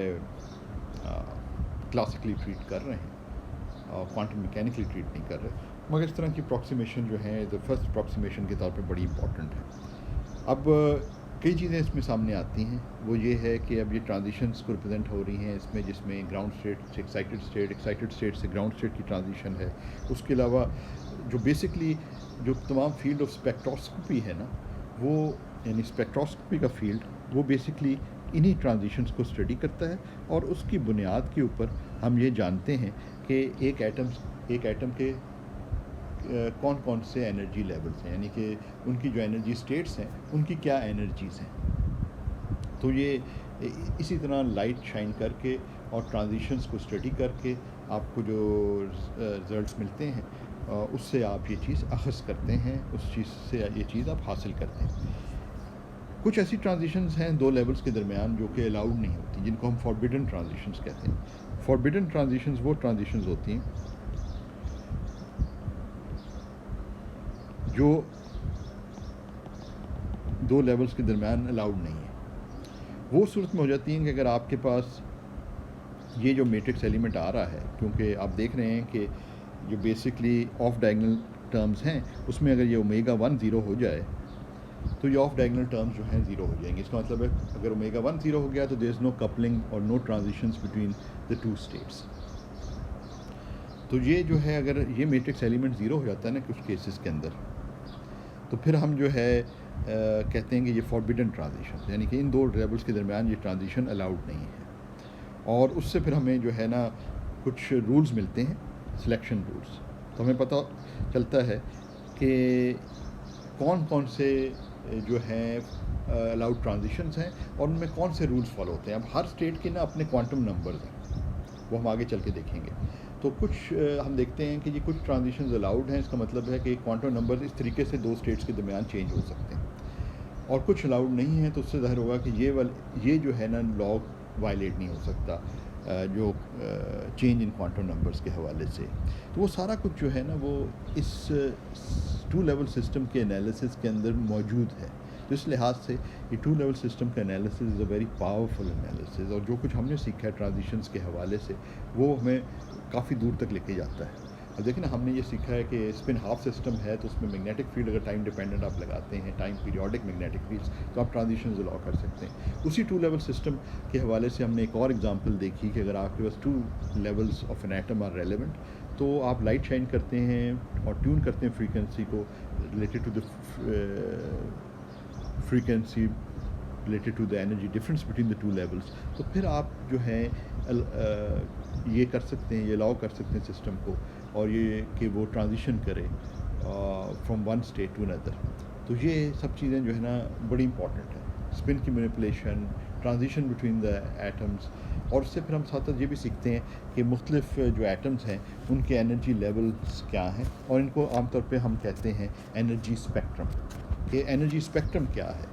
क्लासिकली ट्रीट कर रहे हैं और क्वांटम मैकेनिकली ट्रीट नहीं कर रहे, मगर इस तरह की अप्रॉक्सीमेशन जो है द फर्स्ट अप्रॉक्सीमेशन के तौर पे बड़ी इंपॉर्टेंट है। अब कई चीज़ें इसमें सामने आती हैं, वो ये है कि अब ये ट्रांजिशंस को रिप्रेजेंट हो रही हैं इसमें, जिसमें ग्राउंड स्टेट से एक्साइटेड स्टेट से ग्राउंड स्टेट की ट्रांजिशन है। उसके अलावा जो बेसिकली जो तमाम फील्ड ऑफ स्पेक्ट्रोस्कोपी है ना, वो यानी स्पेक्ट्रोस्कोपी का फील्ड वो बेसिकली इन्हीं ट्रांजिशंस को स्टडी करता है, और उसकी बुनियाद के ऊपर हम ये जानते हैं कि एक एटम के कौन कौन से एनर्जी लेवल्स हैं, यानी कि उनकी जो एनर्जी स्टेट्स हैं उनकी क्या एनर्जीज़ हैं। तो ये इसी तरह लाइट शाइन करके और ट्रांजिशंस को स्टडी करके आपको जो रिज़ल्ट्स मिलते हैं उससे आप ये चीज़ अखज़ करते हैं, उस चीज़ से ये चीज़ आप हासिल करते हैं। कुछ ऐसी ट्रांजिशंस हैं दो लेवल्स के दरमियान जो कि अलाउड नहीं होती, जिनको हम फॉरबिडन ट्रांजिशंस कहते हैं। फॉरबिडन ट्रांजिशंस वो ट्रांजिशंस होती हैं जो दो लेवल्स के दरमियान अलाउड नहीं है। वो सूरत में हो जाती हैं कि अगर आपके पास ये जो मैट्रिक्स एलिमेंट आ रहा है, क्योंकि आप देख रहे हैं कि जो बेसिकली ऑफ डायगोनल टर्म्स हैं उसमें अगर ये ओमेगा 1 ज़ीरो हो जाए तो ये ऑफ डायगोनल टर्म्स जो हैं ज़ीरो हो जाएंगे। इसका मतलब है अगर ओमेगा 1 ज़ीरो हो गया तो देयर इज़ नो कपलिंग और no transitions between the two states. तो ये जो है अगर ये मैट्रिक्स एलिमेंट ज़ीरो हो जाता है ना कुछ केसेस के अंदर, तो फिर हम जो है कहते हैं कि ये फॉरबिडन ट्रांजिशन, यानी कि इन दो लेवल्स के दरमियान ये ट्रांजिशन अलाउड नहीं है। और उससे फिर हमें जो है ना कुछ रूल्स मिलते हैं, सिलेक्शन रूल्स। तो हमें पता चलता है कि कौन कौन से जो हैं अलाउड ट्रांजिशंस हैं और उनमें कौन से रूल्स फॉलो होते हैं। अब हर स्टेट के ना अपने क्वांटम नंबर्स हैं, वो हम आगे चल के देखेंगे। तो कुछ हम देखते हैं कि ये कुछ ट्रांजिशंस अलाउड हैं, इसका मतलब है कि क्वांटम नंबर्स इस तरीके से दो स्टेट्स के दरमियान चेंज हो सकते हैं, और कुछ अलाउड नहीं है। तो उससे ज़ाहिर होगा कि ये जो है ना लॉ वायलेट नहीं हो सकता जो चेंज इन क्वांटम नंबर्स के हवाले से। तो वो सारा कुछ जो है ना वो इस टू लेवल सिस्टम के एनालिसिस के अंदर मौजूद है। तो इस लिहाज से ये टू लेवल सिस्टम का analysis is a very powerful analysis, और जो कुछ हमने सीखा है ट्रांजिशंस के हवाले से वो हमें काफ़ी दूर तक लेके जाता है। अब देखिए ना, हमने ये सीखा है कि स्पिन हाफ सिस्टम है तो उसमें मैग्नेटिक फील्ड अगर टाइम डिपेंडेंट आप लगाते हैं, टाइम पीरियोडिक मैग्नेटिक फील्ड्स, तो आप ट्रांजिशंस अलाउ कर सकते हैं। उसी टू लेवल सिस्टम के हवाले से हमने एक और एग्जांपल देखी कि अगर आपके पास two levels of an atom are relevant, तो आप लाइट शाइन करते हैं और ट्यून करते हैं फ्रीक्वेंसी को related to the frequency related to the energy difference between the two levels, तो फिर आप जो है ये कर सकते हैं, ये अलाउ कर सकते हैं सिस्टम को, और ये कि वो ट्रांजिशन करे from one state to another. तो ये सब चीज़ें जो है ना बड़ी इंपॉर्टेंट है, स्पिन की manipulation, transition between the atoms, और उससे फिर हम साथ साथ ये भी सीखते हैं कि मुख्तलिफ जो एटम्स हैं उनके एनर्जी लेवल्स क्या हैं, और इनको आमतौर पे हम कहते हैं एनर्जी स्पेक्ट्रम। कि एनर्जी स्पेक्ट्रम क्या है,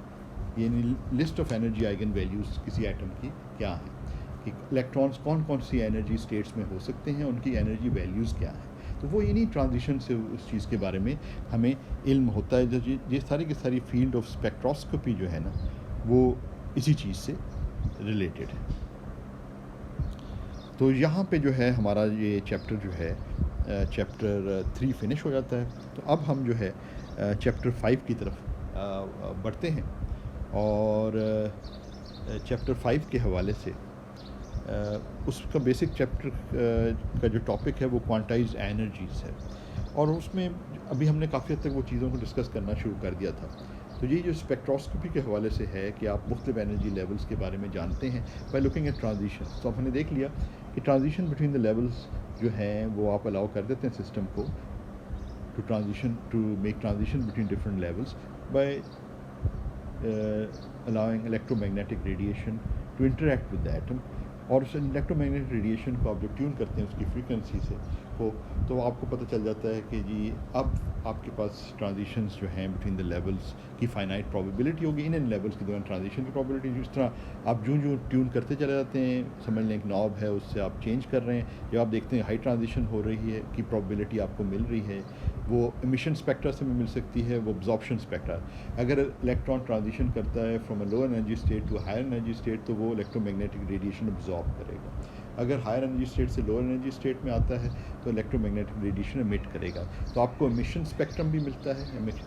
यानी list of energy eigen values किसी एटम की क्या है, कि इलेक्ट्रॉन्स कौन कौन सी एनर्जी स्टेट्स में हो सकते हैं, उनकी एनर्जी वैल्यूज़ क्या हैं। तो वो इन्हीं ट्रांजिशन से उस चीज़ के बारे में हमें इल्म होता है। जो ये सारी की सारी फील्ड ऑफ स्पेक्ट्रोस्कोपी जो है ना वो इसी चीज़ से रिलेटेड है। तो यहाँ पे जो है हमारा ये चैप्टर जो है चैप्टर 3 फिनिश हो जाता है। तो अब हम जो है चैप्टर 5 की तरफ बढ़ते हैं, और चैप्टर 5 के हवाले से उसका बेसिक चैप्टर का जो टॉपिक है वो क्वांटाइज्ड एनर्जीज़ है, और उसमें अभी हमने काफ़ी हद तक वो चीज़ों को डिस्कस करना शुरू कर दिया था। तो ये जो स्पेक्ट्रोस्कोपी के हवाले से है कि आप मुख्तलिफ एनर्जी लेवल्स के बारे में जानते हैं बाय लुकिंग एट ट्रांजिशन। तो हमने देख लिया कि ट्रांजिशन बिटवीन द लेवल्स जो हैं वो आप अलाउ कर देते हैं सिस्टम को to make transition between different levels by allowing electromagnetic radiation to interact with the atom, और उस इलेक्ट्रोमैग्नेटिक रेडिएशन को आप जब ट्यून करते हैं उसकी फ्रीक्वेंसी से को, तो आपको पता चल जाता है कि जी अब आपके पास ट्रांजिशंस जो हैं बिटवीन द लेवल्स की फाइनाइट प्रोबेबिलिटी होगी। इन लेवल्स के दौरान ट्रांजिशन की प्रोबेबिलिटी जिस तरह आप जो ट्यून करते चले जाते हैं, समझ लें एक नॉब है उससे आप चेंज कर रहे हैं, जब आप देखते हैं हाई ट्रांजिशन हो रही है की प्रोबेबिलिटी आपको मिल रही है, वो एमिशन स्पेक्ट्रा से मिल सकती है, वो अब्जॉर्प्शन स्पेक्ट्रा। अगर इलेक्ट्रॉन ट्रांजिशन करता है from a low energy state to higher energy state, तो वो इलेक्ट्रोमैग्नेटिक रेडिएशन अब्जॉर्ब करेगा। अगर हायर एनर्जी स्टेट से लोअर एनर्जी स्टेट में आता है तो इलेक्ट्रोमैग्नेटिक रेडिएशन एमिट करेगा। तो आपको एमिशन स्पेक्ट्रम भी मिलता है,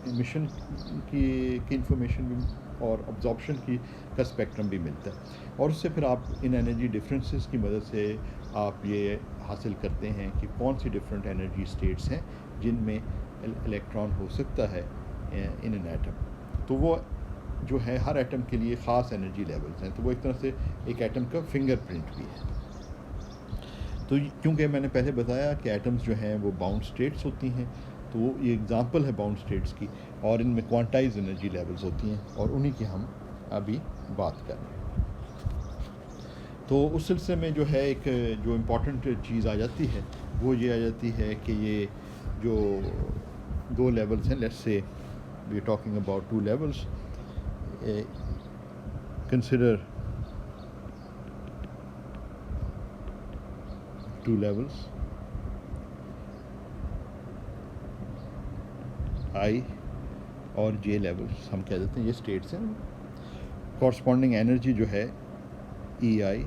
एमिशन की इंफॉर्मेशन भी और अब्जॉर्प्शन का स्पेक्ट्रम भी मिलता है। और उससे फिर आप इन एनर्जी डिफरेंसेस की मदद से आप ये हासिल करते हैं कि कौन सी डिफरेंट एनर्जी स्टेट्स हैं जिनमें इलेक्ट्रॉन हो सकता है इन एन एटम। तो वो जो है हर एटम के लिए ख़ास एनर्जी लेवल्स हैं, तो वो एक तरह से एक एटम का फिंगरप्रिंट भी है। तो क्योंकि मैंने पहले बताया कि एटम्स जो हैं वो बाउंड स्टेट्स होती हैं, तो वो ये एग्ज़ाम्पल है बाउंड स्टेट्स की, और इनमें क्वांटाइज एनर्जी लेवल्स होती हैं और उन्हीं की हम अभी बात कर रहे हैं। तो उस सिलसिले में जो है एक जो इम्पॉर्टेंट चीज़ आ जाती है वो ये आ जाती है कि ये जो दो लेवल्स हैं, let's say we are talking about two levels, consider two levels I और J लेवल्स हम कह देते हैं, ये स्टेट्स हैं। कॉरस्पॉन्डिंग एनर्जी जो है EI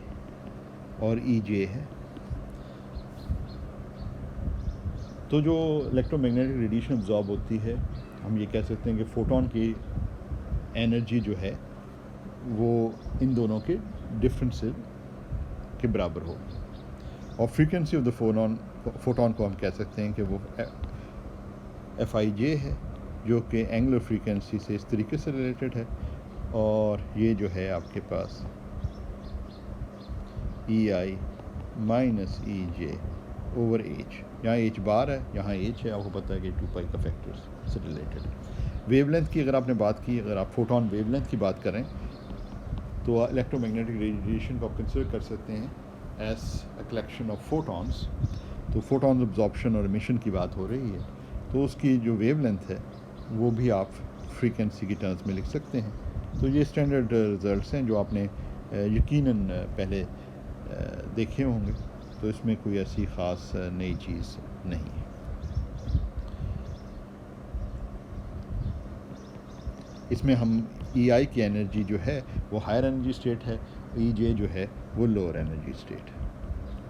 और EJ है। तो जो इलेक्ट्रोमैग्नेटिक रेडिएशन अब्जॉर्ब होती है, हम ये कह सकते हैं कि फोटोन की एनर्जी जो है वो इन दोनों के डिफरेंस के बराबर होगी। और फ्रीक्वेंसी ऑफ द फोटोन को हम कह सकते हैं कि वो FIJ है, जो कि एंगुलर फ्रीक्वेंसी से इस तरीके से रिलेटेड है। और ये जो है आपके पास EI minus EJ over H, यहाँ H बार है, यहाँ H है, आपको पता है कि 2 पाई का फैक्टर्स से रिलेटेड है। वेवलेंथ की अगर आपने बात की, अगर आप फोटोन वेवलेंथ की बात करें तो इलेक्ट्रोमैग्नेटिक रेडिएशन को आप कंसिडर कर सकते हैं as a collection of photons. तो फोटॉन अब्जॉर्प्शन और एमिशन की बात हो रही है, तो उसकी जो वेवलेंथ है वो भी आप फ्रीक्वेंसी की टर्म्स में लिख सकते हैं। तो ये स्टैंडर्ड रिजल्ट्स हैं जो आपने यकीनन पहले देखे होंगे, तो इसमें कोई ऐसी ख़ास नई चीज़ नहीं है। इसमें हम EI की एनर्जी जो है वो हायर एनर्जी स्टेट है, EJ जो है वो लोअर एनर्जी स्टेट है,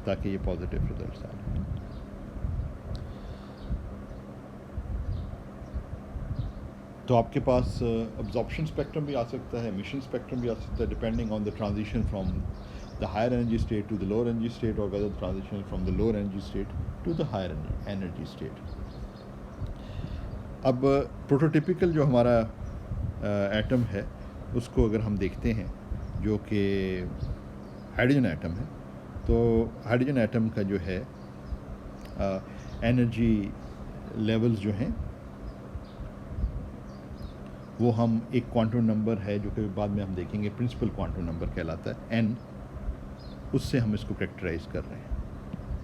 ताकि ये पॉजिटिव रिजल्ट्स आए। तो आपके पास अब्जॉर्प्शन स्पेक्ट्रम भी आ सकता है, एमिशन स्पेक्ट्रम भी आ सकता है, depending on the transition from the higher energy state to the lower energy state, और whether transition from the lower energy state to the higher energy state. अब प्रोटोटिपिकल जो हमारा एटम है उसको अगर हम देखते हैं, जो कि हाइड्रोजन एटम है, तो हाइड्रोजन एटम का जो है एनर्जी लेवल्स जो हैं वो हम एक क्वांटम नंबर है जो कि बाद में हम देखेंगे प्रिंसिपल क्वांटम नंबर कहलाता है n, उससे हम इसको कैरेक्टराइज कर रहे हैं।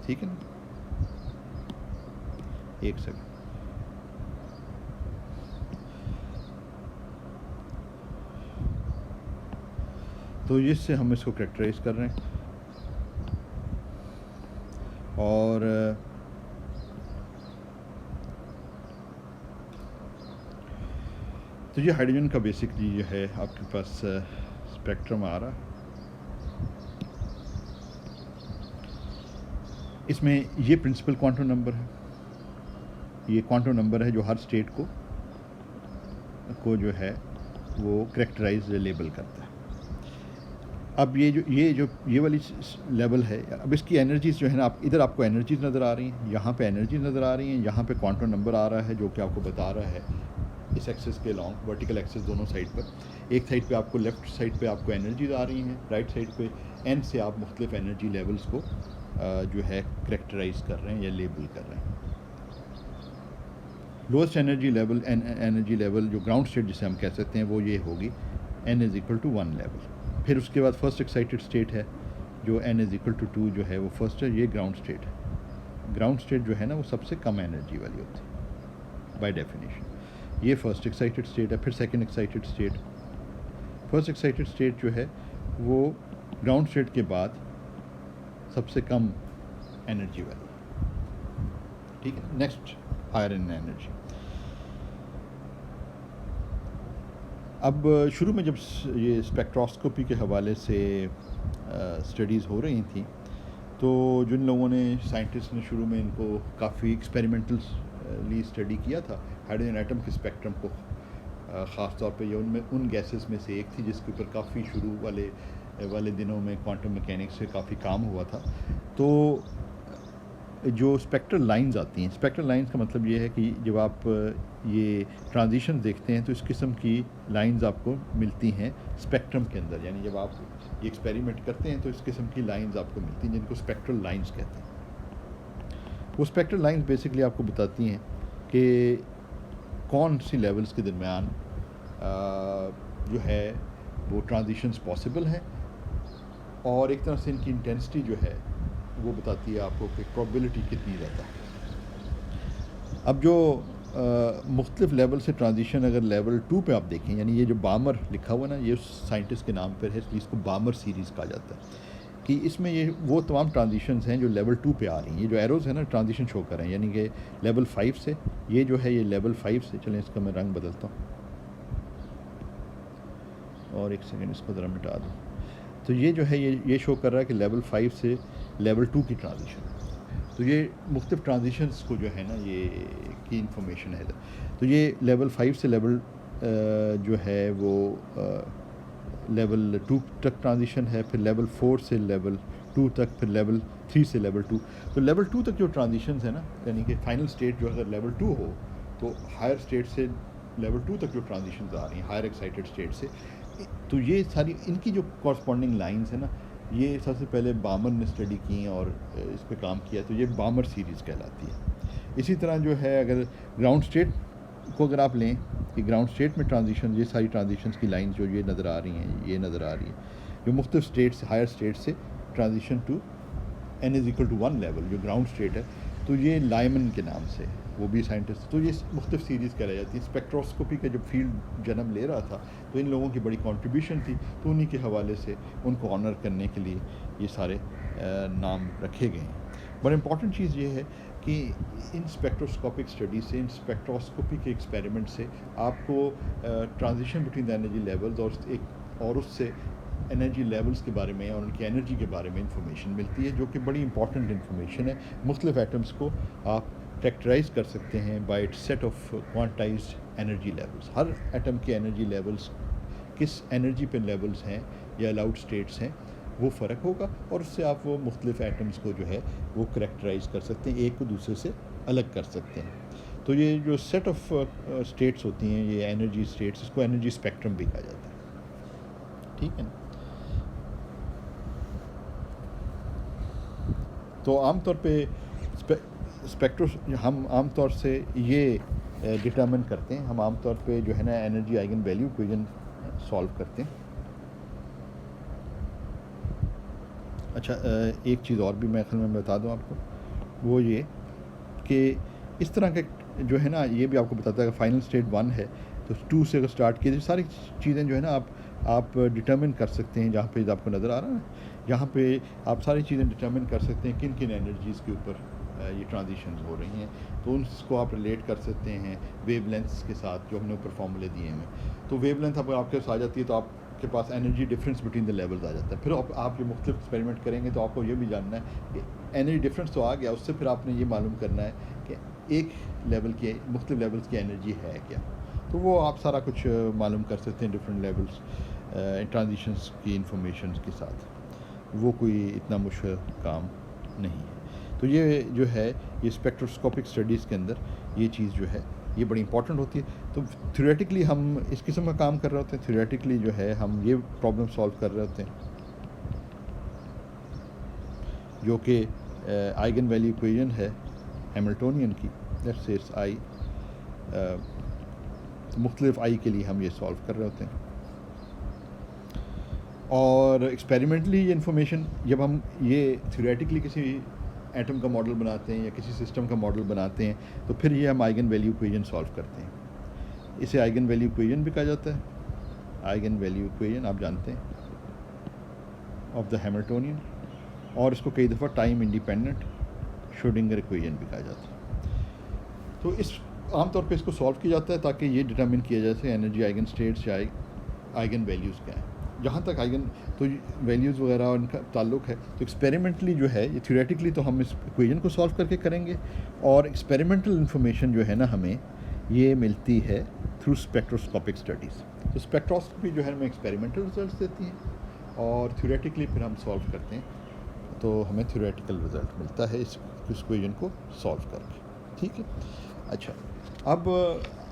ठीक है ना, एक सेकंड। तो इससे हम इसको कैरेक्टराइज कर रहे हैं। और तो ये हाइड्रोजन का बेसिकली जो है आपके पास स्पेक्ट्रम आ रहा। इसमें ये प्रिंसिपल क्वांटम नंबर है, ये क्वांटम नंबर है जो हर स्टेट को जो है वो कैरेक्टराइज लेबल करता है। अब ये वाली लेवल है, अब इसकी एनर्जीज़ जो है ना, आप इधर आपको एनर्जीज़ नज़र आ रही हैं, यहाँ पे एनर्जीज़ नज़र आ रही हैं, यहाँ पे क्वांटम नंबर आ रहा है जो कि आपको बता रहा है इस एक्सिस के लॉन्ग, वर्टिकल एक्सिस दोनों साइड पर। एक साइड पे आपको लेफ़्ट साइड पे आपको एनर्जीज़ आ रही हैं, राइट साइड पे एन से आप मुख्तलिफ एनर्जी लेवल्स को जो है कैरेक्टराइज कर रहे हैं या लेबल कर रहे हैं। लोएस्ट एनर्जी लेवल जो ग्राउंड स्टेट जिसे हम कह सकते हैं वो ये होगी n = 1 लेवल। फिर उसके बाद फर्स्ट एक्साइटेड स्टेट है जो n = 2 जो है वो फर्स्ट है, ये ग्राउंड स्टेट है। ग्राउंड स्टेट जो है ना वो सबसे कम एनर्जी वाली होती है बाय डेफिनेशन। ये फर्स्ट एक्साइटेड स्टेट है। फिर second excited state, first excited state जो है वो ग्राउंड स्टेट के बाद सबसे कम एनर्जी वाली। ठीक है, नेक्स्ट हायर इन एनर्जी। अब शुरू में जब ये स्पेक्ट्रोस्कोपी के हवाले से स्टडीज़ हो रही थी तो जिन लोगों ने साइंटिस्ट ने शुरू में इनको काफ़ी एक्सपेरिमेंटली स्टडी किया था हाइड्रोजन एटम के स्पेक्ट्रम को, ख़ास तौर पे ये उनमें उन गैसेस में से एक थी जिसके ऊपर काफ़ी शुरू वाले दिनों में क्वांटम मैकेनिक्स से काफ़ी काम हुआ था। तो जो स्पेक्ट्रल लाइंस आती हैं, स्पेक्ट्रल लाइंस का मतलब ये है कि जब आप ये ट्रांजिशन देखते हैं तो इस किस्म की लाइंस आपको मिलती हैं स्पेक्ट्रम के अंदर, यानी जब आप ये एक्सपेरिमेंट करते हैं तो इस किस्म की लाइंस आपको मिलती हैं जिनको स्पेक्ट्रल लाइंस कहते हैं। वो स्पेक्ट्रल लाइंस बेसिकली आपको बताती हैं कि कौन सी लेवल्स के दरमियान जो है वो ट्रांजिशंस पॉसिबल हैं, और एक तरह से इनकी इंटेंसिटी जो है वो बताती है आपको कि प्रोबेबिलिटी कितनी ज़्यादा है। अब जो मुख्तलिफ लेवल से ट्रांजिशन अगर लेवल 2 पे आप देखें, यानी ये जो बामर लिखा हुआ ना, ये उस साइंटिस्ट के नाम पर है, इसलिए इसको बामर सीरीज़ कहा जाता है, कि इसमें ये वो तमाम ट्रांजिशंस हैं जो लेवल 2 पे आ रही हैं। ये जो एरोज़ है ना ट्रांजिशन शो कर रहे हैं, यानी कि लेवल 5 से, ये जो है ये लेवल 5 से, चलें इसका मैं रंग बदलता हूँ और एक सेकेंड इसको ज़रा मिटा दूँ। तो ये जो है ये शो कर रहा है कि लेवल 5 से लेवल 2 की ट्रांजिशन। तो ये मुख्तलिफ ट्रांजिशंस को जो है ना ये की इंफॉर्मेशन है। तो ये लेवल 5 से लेवल जो है वो लेवल 2 तक ट्रांजिशन है, फिर लेवल 4 से लेवल 2 तक, फिर लेवल 3 से लेवल 2। तो लेवल 2 तक जो ट्रांजिशंस है ना, यानी कि फाइनल स्टेट जो अगर लेवल 2 हो तो हायर स्टेट से लेवल 2 तक जो ट्रांजिशंस आ रही हैं हायर एक्साइटेड स्टेट से, तो ये सारी इनकी जो कॉरस्पॉन्डिंग लाइंस है ना, ये सबसे पहले बामर ने स्टडी की और इस पर काम किया, तो ये बामर सीरीज़ कहलाती है। इसी तरह जो है अगर ग्राउंड स्टेट को अगर आप लें कि ग्राउंड स्टेट में ट्रांजिशन, ये सारी ट्रांजिशंस की लाइंस जो ये नज़र आ रही हैं, ये नज़र आ रही है, जो मुख्तलिफ स्टेट से हायर स्टेट से ट्रांजिशन टू n=1 लेवल जो ग्राउंड स्टेट है, तो ये लाइमन के नाम से, वो भी साइंटिस्ट, तो ये मुख्तलिफ सीरीज़ कहलाई जाती है। स्पेक्ट्रोस्कोपी का जब फील्ड जन्म ले रहा था तो इन लोगों की बड़ी कंट्रीब्यूशन थी, तो उन्हीं के हवाले से उनको ऑनर करने के लिए ये सारे नाम रखे गए हैं। बड़ा इम्पॉर्टेंट चीज़ ये है कि इन स्पेक्ट्रोस्कोपिक स्टडी से, इन स्पेक्ट्रोस्कोपी के एक्सपेरिमेंट से आपको transition between the energy levels और उससे एनर्जी लेवल्स के बारे में और उनकी एनर्जी के बारे में इंफॉर्मेशन मिलती है, जो कि बड़ी इंपॉर्टेंट इंफॉर्मेशन है। मुख्तलिफ एटम्स को आप कैरेक्टराइज कर सकते हैं bye it's set of quantized energy levels. Her atom के एनर्जी लेवल्स किस एनर्जी पे लेवल्स हैं या अलाउड स्टेट्स हैं वो फ़र्क होगा, और उससे आप वो मुख्तलिफ एटम्स को जो है वो कैरेक्टराइज कर सकते हैं, एक को दूसरे से अलग कर सकते हैं। तो ये जो सेट ऑफ स्टेट्स होती हैं, ये एनर्जी स्टेट्स, इसको एनर्जी स्पेक्ट्रम भी कहा जाता है, ठीक है ना। तो आमतौर पे स्पेक्ट्रो हम आमतौर से ये डिटर्मिन करते हैं, हम आमतौर पे जो है ना energy eigen value equation solve करते हैं। अच्छा, एक चीज़ और भी मैं असल में बता दूं आपको, वो ये कि इस तरह के जो है ना, ये भी आपको बताता है कि फाइनल स्टेट 1 है तो 2 से अगर स्टार्ट किए, सारी चीज़ें जो है ना आप डिटर्मिन कर सकते हैं। जहाँ पे आपको नज़र आ रहा है, यहाँ पे आप सारी चीज़ें डिटर्मिन कर सकते हैं किन किन एनर्जीज़ के ऊपर ये ट्रांजिशंस हो रही हैं, तो उसको आप रिलेट कर सकते हैं वेवलेंथ्स के साथ जो हमने ऊपर फार्मूले दिए हैं। तो वेवलेंथ अब आपके पास आ जाती है तो आपके पास energy difference between the levels आ जाता है। फिर आप जो मुख्तलिफ एक्सपेरिमेंट करेंगे तो आपको ये भी जानना है कि एनर्जी डिफरेंस तो आ गया, उससे फिर आपने ये मालूम करना है कि एक लेवल की मुख्तलिफ लेवल्स की एनर्जी है क्या, तो वो आप सारा कुछ मालूम कर सकते हैं डिफरेंट लेवल्स ट्रांजिशंस की इंफॉर्मेशन के साथ। वो कोई इतना मुश्किल काम नहीं है। तो ये जो है ये स्पेक्ट्रोस्कोपिक स्टडीज़ के अंदर ये चीज़ जो है ये बड़ी इंपॉर्टेंट होती है। तो थ्योरेटिकली हम इस किस्म का काम कर रहे होते हैं, थ्योरेटिकली जो है हम ये प्रॉब्लम सॉल्व कर रहे होते हैं जो कि आइगन वैल्यू इक्वेशन है हैमिल्टोनियन की, लेट्स से इट्स आई, मुख्तलिफ आई के लिए हम ये सॉल्व कर रहे होते हैं। और एक्सपेरिमेंटली ये इन्फॉर्मेशन जब हम ये थ्योरेटिकली किसी एटम का मॉडल बनाते हैं या किसी सिस्टम का मॉडल बनाते हैं तो फिर ये हम आइगन वैल्यू इक्वेशन सॉल्व करते हैं। इसे आइगन वैल्यू इक्वेशन भी कहा जाता है। आइगन वैल्यू इक्वेशन आप जानते हैं ऑफ द हैमिल्टोनियन, और इसको कई दफ़ा टाइम इंडिपेंडेंट श्रोडिंगर इक्वेशन भी कहा जाता है। तो इस आमतौर पे इसको सॉल्व किया जाता है ताकि ये डिटर्मिन किया जा सके एनर्जी आइगन स्टेट्स या आइगन वैल्यूज़ क्या हैं। जहाँ तक आइगन तो वैल्यूज़ वगैरह उनका ताल्लुक है, तो एक्सपेरिमेंटली जो है ये थ्योरेटिकली तो हम इस इक्वेशन को सॉल्व करके करेंगे, और एक्सपेरिमेंटल इन्फॉर्मेशन जो है ना हमें ये मिलती है थ्रू स्पेक्ट्रोस्कोपिक स्टडीज़। तो स्पेक्ट्रोस्कोपी जो है हमें एक्सपेरिमेंटल रिजल्ट्स देती हैं और थ्योरेटिकली फिर हम सॉल्व करते हैं, तो हमें थ्योरेटिकल रिजल्ट मिलता है इस इक्वेशन को सॉल्व करके। ठीक है, अच्छा अब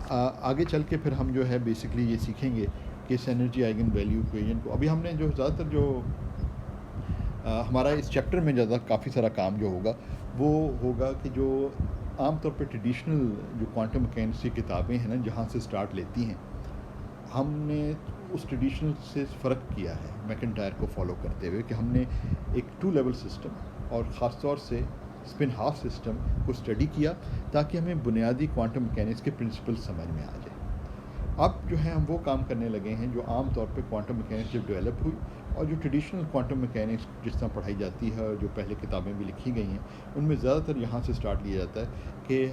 आगे चल के फिर हम जो है बेसिकली ये सीखेंगे कि इस एनर्जी आइगन वैल्यू इक्वेशन को, अभी हमने जो ज़्यादातर जो हमारा इस चैप्टर में ज़्यादा काफ़ी सारा काम जो होगा वो होगा कि जो आमतौर पे ट्रेडिशनल जो क्वांटम मैकेनिक्स की किताबें हैं ना जहाँ से स्टार्ट लेती हैं, हमने उस ट्रेडिशनल से फ़र्क किया है मैकेंटायर को फॉलो करते हुए कि हमने एक 2 लेवल सिस्टम और ख़ास तौर से स्पिन हाफ सिस्टम को स्टडी किया ताकि हमें बुनियादी क्वांटम मैकेनिक्स के प्रिंसिपल समझ में आ जाए। अब जो है हम वो काम करने लगे हैं जो आम तौर पे क्वांटम मैकेनिक्स जब डेवलप हुई और जो ट्रेडिशनल क्वांटम मैकेनिक्स जिस तरह पढ़ाई जाती है और जो पहले किताबें भी लिखी गई हैं उनमें ज़्यादातर यहाँ से स्टार्ट लिया जाता है कि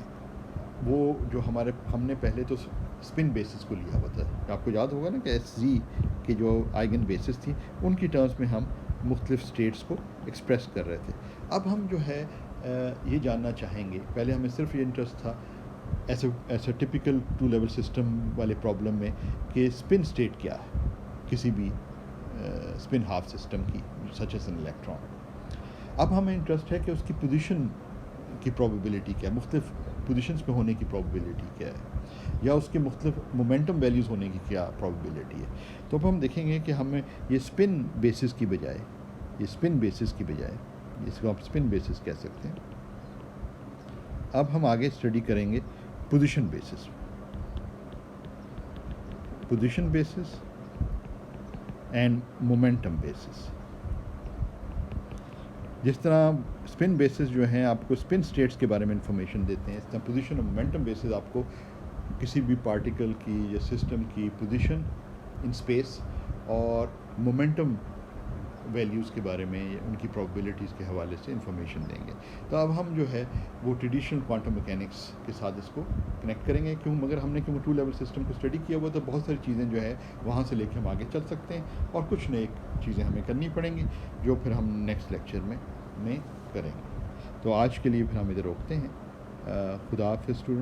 वो जो हमने पहले तो स्पिन बेसिस को लिया हुआ था। आपको याद होगा ना कि एस.जी. की जो आइगन बेसिस थी उनकी टर्म्स में हम मुख्तलिफ स्टेट्स को एक्सप्रेस कर रहे थे। अब हम जो है ये जानना चाहेंगे, पहले हमें सिर्फ ये इंटरेस्ट था ऐसे टिपिकल 2 लेवल सिस्टम वाले प्रॉब्लम में कि स्पिन स्टेट क्या है किसी भी स्पिन हाफ सिस्टम की सच एज एन इलेक्ट्रॉन। अब हमें इंटरेस्ट है कि उसकी पोजीशन की प्रोबेबिलिटी क्या है, मुख्तलिफ पोजीशंस पे होने की प्रोबेबिलिटी क्या है, या उसके मुख्तलिफ मोमेंटम वैल्यूज़ होने की क्या प्रोबेबिलिटी है। तो अब हम देखेंगे कि हमें ये स्पिन बेसिस की बजाय इसको आप स्पिन बेसिस कह सकते हैं। अब हम आगे स्टडी करेंगे position basis and momentum basis. जिस तरह स्पिन बेसिस जो हैं आपको स्पिन स्टेट्स के बारे में इंफॉर्मेशन देते हैं, इस तरह पोजीशन और मोमेंटम बेसिस आपको किसी भी पार्टिकल की या सिस्टम की पोजीशन इन स्पेस और मोमेंटम वैल्यूज़ के बारे में या उनकी प्रोबेबिलिटीज़ के हवाले से इंफॉर्मेशन देंगे। तो अब हम जो है वो ट्रेडिशनल क्वांटम मैकेनिक्स के साथ इसको कनेक्ट करेंगे, क्योंकि हमने 2 लेवल सिस्टम को स्टडी किया हुआ तो बहुत सारी चीज़ें जो है वहाँ से लेके हम आगे चल सकते हैं और कुछ नई चीज़ें हमें करनी पड़ेंगी जो फिर हम नेक्स्ट लेक्चर में करेंगे। तो आज के लिए फिर हम इधर रोकते हैं। खुदा हाफ़िज़ स्टूडेंट।